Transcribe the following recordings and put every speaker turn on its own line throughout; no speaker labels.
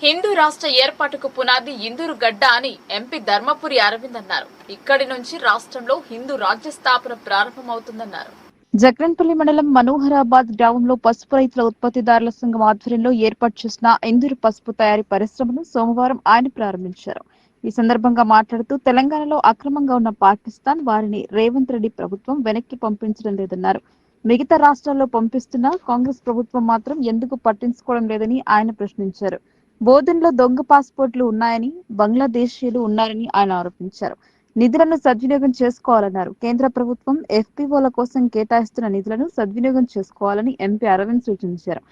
హిందూ రాష్ట్ర ఏర్పాటుకు పునాది ఇందూరు గడ్డ అని ఎంపీ ధర్మపురి అరవింద్ అన్నారు. ఇక్కడి నుంచి రాష్ట్రంలో హిందూ రాజ్య స్థాపన ప్రారంభమవుతుందన్నారు. జగన్పల్లి మండలం మనోహరాబాద్ గ్రామంలో పసుపు రైతుల ఉత్పత్తిదారుల సంఘం ఆధ్వర్యంలో ఏర్పాటు చేసిన ఇందూరు పసుపు తయారీ పరిశ్రమను సోమవారం ఆయన ప్రారంభించారు. ఈ సందర్భంగా మాట్లాడుతూ తెలంగాణలో అక్రమంగా ఉన్న పాకిస్తాన్ వారిని రేవంత్ రెడ్డి ప్రభుత్వం వెనక్కి పంపించడం లేదన్నారు. మిగతా రాష్ట్రాల్లో పంపిస్తున్న కాంగ్రెస్ ప్రభుత్వం మాత్రం ఎందుకు పట్టించుకోవడం లేదని ఆయన ప్రశ్నించారు. బోధన్లో దొంగ పాస్పోర్ట్లు ఉన్నాయని, బంగ్లాదేశీయులు ఉన్నారని ఆయన ఆరోపించారు. నిధులను సద్వినియోగం చేసుకోవాలన్నారు. కేంద్ర ప్రభుత్వం ఎఫ్పీఓల కోసం కేటాయిస్తున్న నిధులను సద్వినియోగం చేసుకోవాలని ఎంపీ అరవింద్ సూచించారు.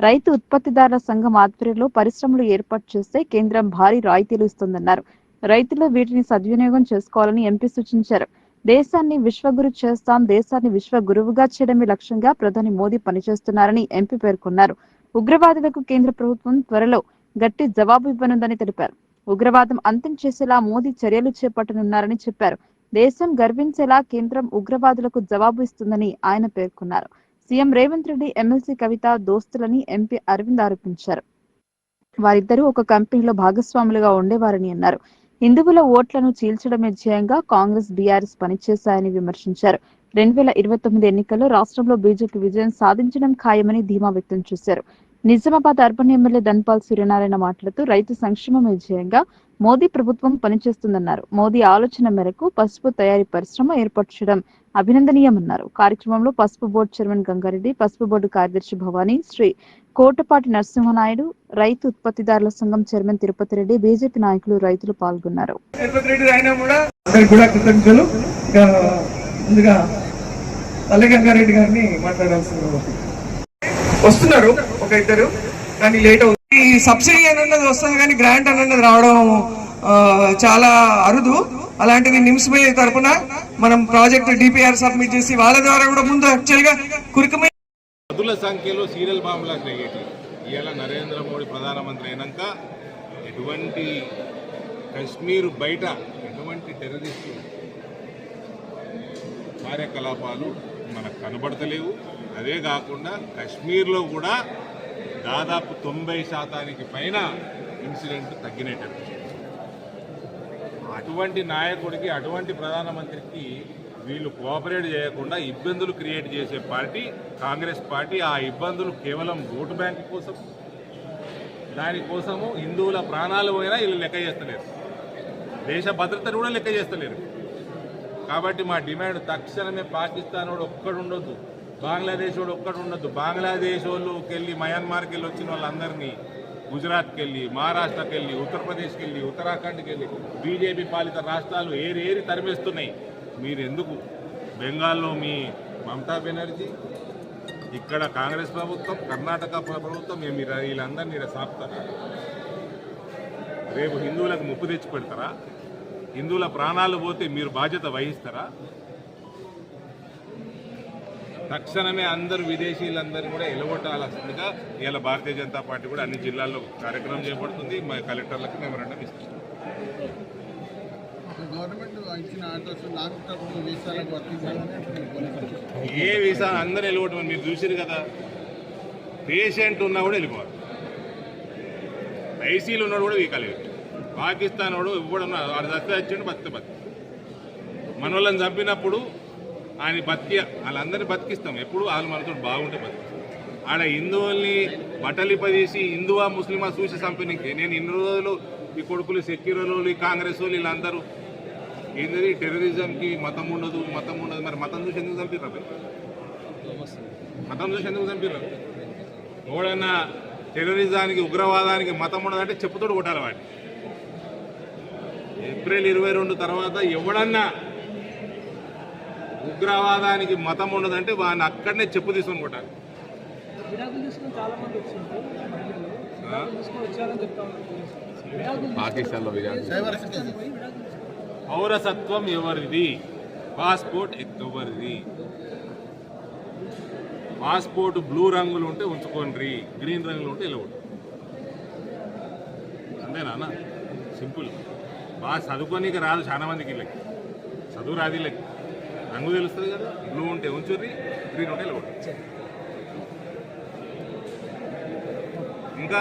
రైతు ఉత్పత్తిదారుల సంఘం ఆధ్వర్యంలో పరిశ్రమలు ఏర్పాటు చేస్తే కేంద్రం భారీ రాయితీలు ఇస్తుందన్నారు. రైతులు వీటిని సద్వినియోగం చేసుకోవాలని ఎంపీ సూచించారు. దేశాన్ని విశ్వగురు చేస్తాం, దేశాన్ని విశ్వ గురువుగా చేయడమే లక్ష్యంగా ప్రధాని మోదీ పనిచేస్తున్నారని ఎంపీ పేర్కొన్నారు. ఉగ్రవాదులకు కేంద్ర ప్రభుత్వం త్వరలో గట్టి జవాబు ఇవ్వనుందని తెలిపారు. ఉగ్రవాదం అంతం చేసేలా మోదీ చర్యలు చేపట్టనున్నారని చెప్పారు. దేశం గర్వించేలా కేంద్రం ఉగ్రవాదులకు జవాబు ఇస్తుందని ఆయన పేర్కొన్నారు. సీఎం రేవంత్ రెడ్డి, ఎమ్మెల్సీ కవిత దోస్తులని ఎంపీ అరవింద్ ఆరోపించారు. వారిద్దరూ ఒక కంపెనీలో భాగస్వాములుగా ఉండేవారని అన్నారు. హిందువుల ఓట్లను చీల్చడమే ధ్యేయంగా కాంగ్రెస్, బీఆర్ఎస్ పనిచేశాయని విమర్శించారు. 2029 ఎన్నికల్లో రాష్ట్రంలో బీజేపీ విజయం సాధించడం ఖాయమని ధీమా వ్యక్తం చేశారు. నిజామాబాద్ అర్బన్ ఎమ్మెల్యే ధన్పాల్ సూర్యనారాయణ మాట్లాడుతూ రైతు సంక్షేమమే ధ్యేయంగా మోదీ ప్రభుత్వం పనిచేస్తుందన్నారు. మోదీ ఆలోచన మేరకు పసుపు తయారీ పరిశ్రమ ఏర్పాటు చేయడం అభినందనీయమన్నారు. కార్యక్రమంలో పసుపు బోర్డు చైర్మన్ గంగారెడ్డి, పసుపు బోర్డు కార్యదర్శి భవానీ, శ్రీ కోటపాటి నరసింహనాయుడు, రైతు ఉత్పత్తిదారుల సంఘం చైర్మన్ తిరుపతి రెడ్డి, బీజేపీ నాయకులు, రైతులు పాల్గొన్నారు.
వస్తున్నారు ఒక ఇద్దరు, కానీ లేట్ అవుతుంది. ఈ సబ్సిడీ అన్నది వస్తుంది కానీ గ్రాంట్ అన్నది రావడం చాలా అరుదు. అలాంటిది నిమ్స్బై తరఫున మనం ప్రాజెక్ట్ డిపిఆర్ సబ్మిట్ చేసి వాళ్ళ ద్వారా కూడా ముందు యాక్చువల్ గా కురికమైన
పదుల సంఖ్యలో సీరియల్ బాంబులా క్రియేట్ ఇవాళ నరేంద్ర మోడీ ప్రధానమంత్రి అయినాక ఎటువంటి కశ్మీర్ బయట ఎటువంటి టెర్రరిస్టు కార్యకలాపాలు మనకు కనబడతలేవు. అదే కాకుండా కశ్మీర్లో కూడా దాదాపు 90% పైన ఇన్సిడెంట్ తగ్గినట్టు. అటువంటి నాయకుడికి, అటువంటి ప్రధానమంత్రికి వీళ్ళు కోఆపరేట్ చేయకుండా ఇబ్బందులు క్రియేట్ చేసే పార్టీ కాంగ్రెస్ పార్టీ. ఆ ఇబ్బందులు కేవలం ఓటు బ్యాంకు కోసం, దానికోసము హిందువుల ప్రాణాలు పోయినా వీళ్ళు లెక్క చేస్తలేరు, దేశ భద్రతను కూడా లెక్క చేస్తలేరు. కాబట్టి మా డిమాండ్ తక్షణమే పాకిస్తాన్ వాడు ఒక్కడు ఉండొద్దు, బంగ్లాదేశ్ వాడు ఒక్కడు ఉండొద్దు. బంగ్లాదేశ్ వాళ్ళకి వెళ్ళి, మయన్మార్కి వెళ్ళి వచ్చిన వాళ్ళందరినీ గుజరాత్కి వెళ్ళి, మహారాష్ట్రకి వెళ్ళి, ఉత్తరప్రదేశ్కి వెళ్ళి, ఉత్తరాఖండ్కి వెళ్ళి బీజేపీ పాలిత రాష్ట్రాలు ఏరి తరిమేస్తున్నాయి. మీరు ఎందుకు బెంగాల్లో మీ మమతా బెనర్జీ, ఇక్కడ కాంగ్రెస్ ప్రభుత్వం, కర్ణాటక ప్రభుత్వం వీళ్ళందరినీ సాపుతారా? రేపు హిందువులకు ముప్పు తెచ్చి పెడతారా? హిందువుల ప్రాణాలు పోతే మీరు బాధ్యత వహిస్తారా? తక్షణమే అందరూ విదేశీయులందరినీ కూడా ఎలగొట్టాల్సిందిగా ఇవాళ భారతీయ జనతా పార్టీ కూడా అన్ని జిల్లాల్లో కార్యక్రమం చేపడుతుంది. మా కలెక్టర్లకు మెమరాండం ఇస్తుంది. ఏ వీసా అందరూ వెళ్ళిపోవటం మీరు చూసారు కదా. పేషెంట్ ఉన్నా కూడా వెళ్ళిపోవాలి, ఐసీలు ఉన్నాడు కూడా వీకలేదు. పాకిస్తాన్ వాడు ఇవ్వడం వాడు దస్తే వచ్చిండు, బతికి మన వాళ్ళని చంపినప్పుడు ఆయన వాళ్ళందరినీ బతికిస్తాం. ఎప్పుడు వాళ్ళు మనతో బాగుంటే బతికిస్తాం. ఆడ హిందువుల్ని బట్టలిపదీసి హిందువా ముస్లిమా చూసి చంపినకి నేను ఇన్ని రోజులు ఈ కొడుకులు సెక్యూరోళ్ళు, ఈ కాంగ్రెస్ వాళ్ళు వీళ్ళందరూ ఏంటది టెర్రరిజంకి మతం ఉండదు. మరి మతం చూసి ఎందుకు చంపిర్రు? మతం చూసి ఎందుకు చంపిర్రు? ఎవడన్నా టెర్రరిజానికి, ఉగ్రవాదానికి మతం ఉండదంటే చెప్పుతోడు కొట్టాలి వాడిని. ఏప్రిల్ 22 తర్వాత ఎవడన్నా ఉగ్రవాదానికి మతం ఉండదంటే వాడిని అక్కడనే చెప్పు తీసుకొని కొట్టాలి. పాకిస్తాన్లో పౌరసత్వం ఎవరిది? పాస్పోర్ట్ ఎవరిది? పాస్పోర్ట్ బ్లూ రంగులు ఉంటే ఉంచుకోండి, గ్రీన్ రంగులు ఉంటే ఇలా ఉంటుంది. అంతేనా? సింపుల్. బాగా చదువుకోనికి రాదు చాలా మందికి, వీళ్ళకి చదువు రాదు, వీళ్ళకి రంగు తెలుస్తుంది కదా. బ్లూ ఉంటే ఉంచుర్రి, గ్రీన్ ఉంటే ఇలా ఉంటుంది. ఇంకా